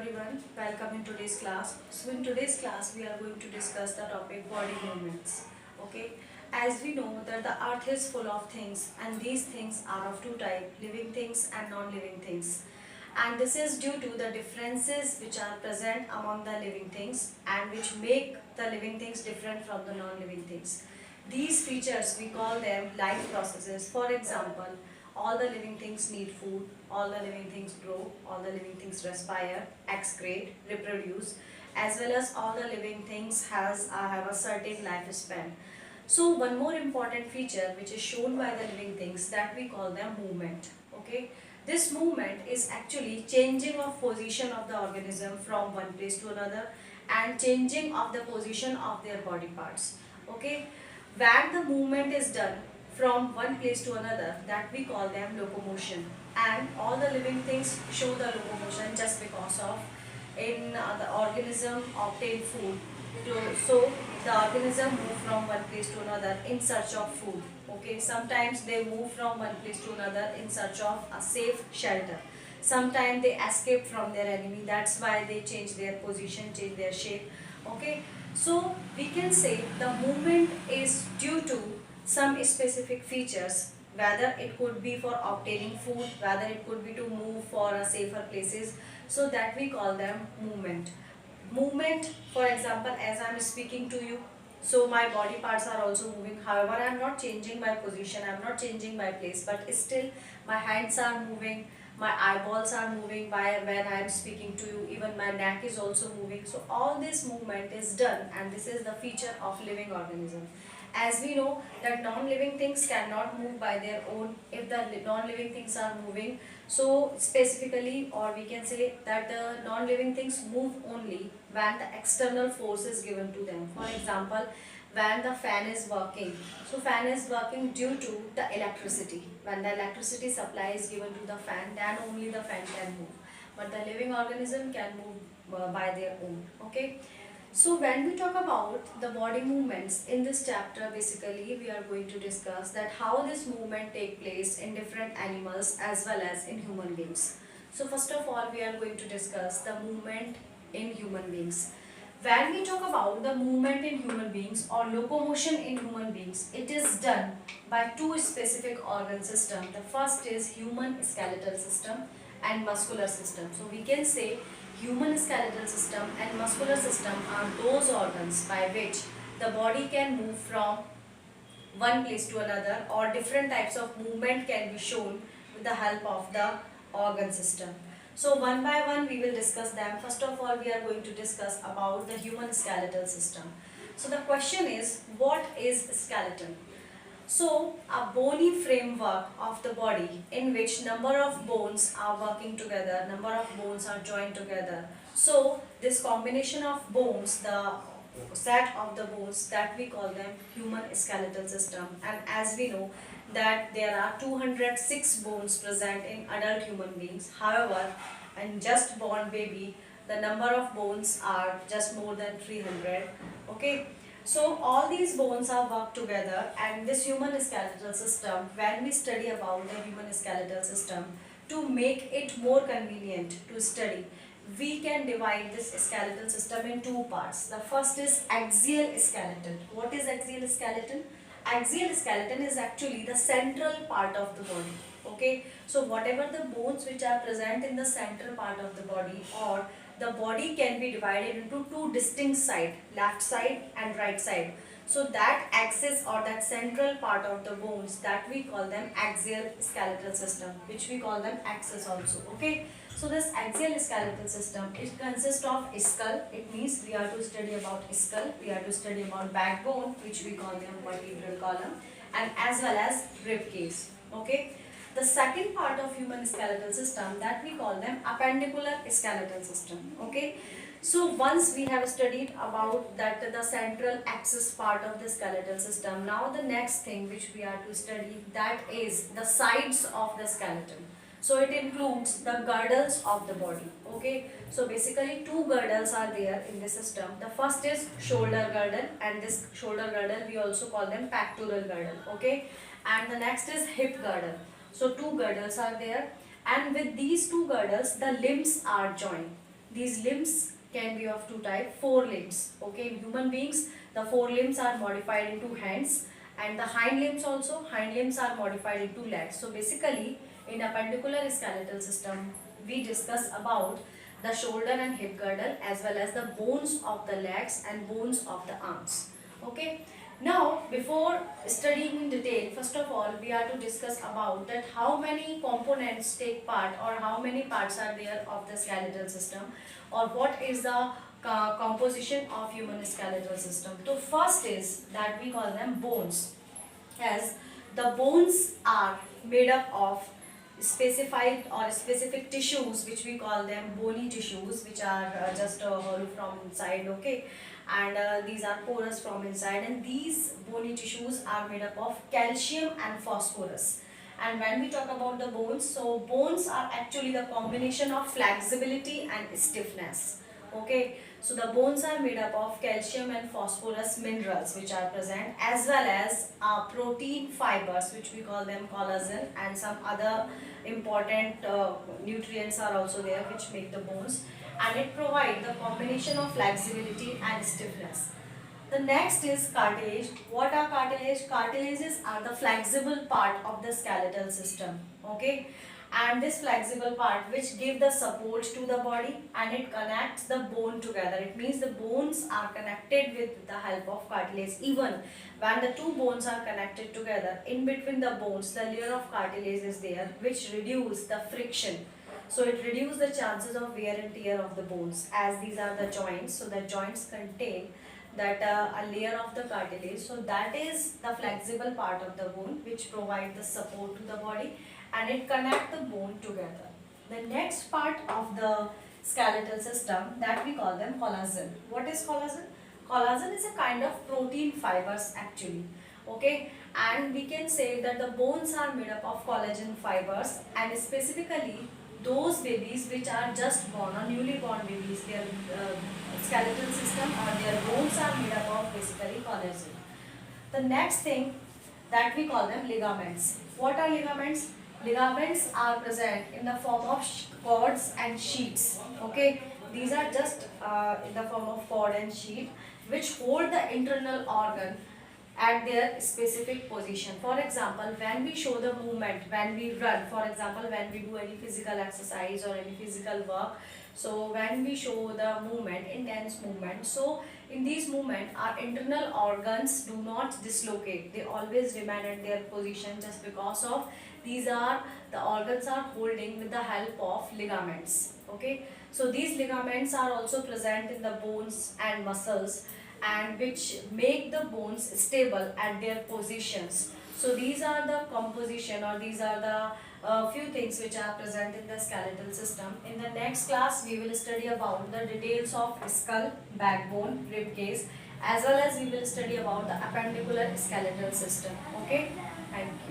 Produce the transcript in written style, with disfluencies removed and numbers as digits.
everyone, welcome in today's class. So in today's class we are going to discuss the topic body movements. Okay, as we know that the earth is full of things and these things are of two types, living things and non-living things. And this is due to the differences which are present among the living things and which make the living things different from the non-living things. These features we call them life processes. For example, all the living things need food, all the living things grow, all the living things respire, excrete, reproduce, as well as all the living things have a certain lifespan. So one more important feature which is shown by the living things that we call them movement. Okay, this movement is actually changing of position of the organism from one place to another and changing of the position of their body parts. Okay, when the movement is done from one place to another, that we call them locomotion, and all the living things show the locomotion just because of in the organism obtain food so the organism move from one place to another in search of food. Okay, sometimes they move from one place to another in search of a safe shelter. Sometimes they escape from their enemy, that's why they change their position, change their shape. Okay, so we can say the movement is due to some specific features, whether it could be for obtaining food, whether it could be to move for a safer places, so that we call them movement. Movement, for example, as I am speaking to you, so my body parts are also moving. However, I am not changing my position, I am not changing my place, but still my hands are moving, my eyeballs are moving when I am speaking to you, even my neck is also moving. So all this movement is done, and this is the feature of living organism. As we know that non-living things cannot move by their own if the non-living things are moving. So specifically, or we can say that the non-living things move only when the external force is given to them. For example, when the fan is working, so fan is working due to the electricity. When the electricity supply is given to the fan, then only the fan can move, but the living organism can move by their own. Okay, so when we talk about the body movements in this chapter, basically we are going to discuss that how this movement take place in different animals as well as in human beings. So first of all, we are going to discuss the movement in human beings. When we talk about the movement in human beings or locomotion in human beings, it is done by two specific organ systems. The first is human skeletal system and muscular system. So we can say human skeletal system and muscular system are those organs by which the body can move from one place to another, or different types of movement can be shown with the help of the organ system. So one by one we will discuss them. First of all, we are going to discuss about the human skeletal system. So the question is, what is skeleton? So a bony framework of the body in which number of bones are working together, number of bones are joined together. So this combination of bones, the set of the bones, that we call them human skeletal system. And as we know that there are 206 bones present in adult human beings. However, in just born baby, the number of bones are just more than 300. Okay, so all these bones are worked together, and this human skeletal system, when we study about the human skeletal system, to make it more convenient to study, we can divide this skeletal system in two parts. The first is axial skeleton. What is axial skeleton? Axial skeleton is actually the central part of the body. Okay, so whatever the bones which are present in the central part of the body, or the body can be divided into two distinct sides, left side and right side. So that axis or that central part of the bones, that we call them axial skeletal system, which we call them axis also. Okay, so this axial skeletal system, it consists of skull. It means we are to study about skull, we are to study about backbone, which we call them vertebral column, and as well as rib cage. Okay, the second part of human skeletal system, that we call them appendicular skeletal system. Okay, so once we have studied about that the central axis part of the skeletal system, now the next thing which we are to study, that is the sides of the skeleton. So it includes the girdles of the body. Okay, so basically two girdles are there in the system. The first is shoulder girdle, and this shoulder girdle we also call them pectoral girdle. Okay, and the next is hip girdle. So two girdles are there, and with these two girdles the limbs are joined. These limbs can be of two types, four limbs. Okay, in human beings, the four limbs are modified into hands, and the hind limbs also, hind limbs are modified into legs. So basically, in appendicular skeletal system, we discuss about the shoulder and hip girdle as well as the bones of the legs and bones of the arms. Okay. Now, before studying in detail, first of all, we are to discuss about that how many components take part or how many parts are there of the skeletal system, or what is the composition of human skeletal system. So first is that we call them bones, as the bones are made up of specified or specific tissues, which we call them bony tissues, which are just hollow from inside. Okay, and these are porous from inside, and these bony tissues are made up of calcium and phosphorus. And when we talk about the bones, so bones are actually the combination of flexibility and stiffness. Okay, so the bones are made up of calcium and phosphorus minerals which are present, as well as protein fibers, which we call them collagen, and some other important nutrients are also there which make the bones, and it provides the combination of flexibility and stiffness. The next is cartilage. What are cartilage? Cartilages are the flexible part of the skeletal system. Okay, and this flexible part which give the support to the body, and it connects the bone together. It means the bones are connected with the help of cartilage. Even when the two bones are connected together, in between the bones the layer of cartilage is there which reduce the friction. So it reduces the chances of wear and tear of the bones, as these are the joints. So the joints contain that a layer of the cartilage. So that is the flexible part of the bone which provide the support to the body, and it connect the bone together. The next part of the skeletal system, that we call them collagen. What is collagen? Collagen is a kind of protein fibers actually. Okay, and we can say that the bones are made up of collagen fibers, and specifically those babies which are just born or newly born babies, their skeletal system or their bones are made up of basically collagen. The next thing, that we call them ligaments. What are ligaments? Ligaments are present in the form of cords and sheets. Okay, these are just in the form of cord and sheet which hold the internal organ at their specific position. For example, when we show the movement, when we run, for example, when we do any physical exercise or any physical work, so when we show the movement, intense movement, so in these movement our internal organs do not dislocate, they always remain at their position, just because of these are the organs are holding with the help of ligaments. Okay, so these ligaments are also present in the bones and muscles, and which make the bones stable at their positions. So these are the composition, or these are the few things which are present in the skeletal system. In the next class we will study about the details of skull, backbone, rib cage, as well as we will study about the appendicular skeletal system. Okay, thank you.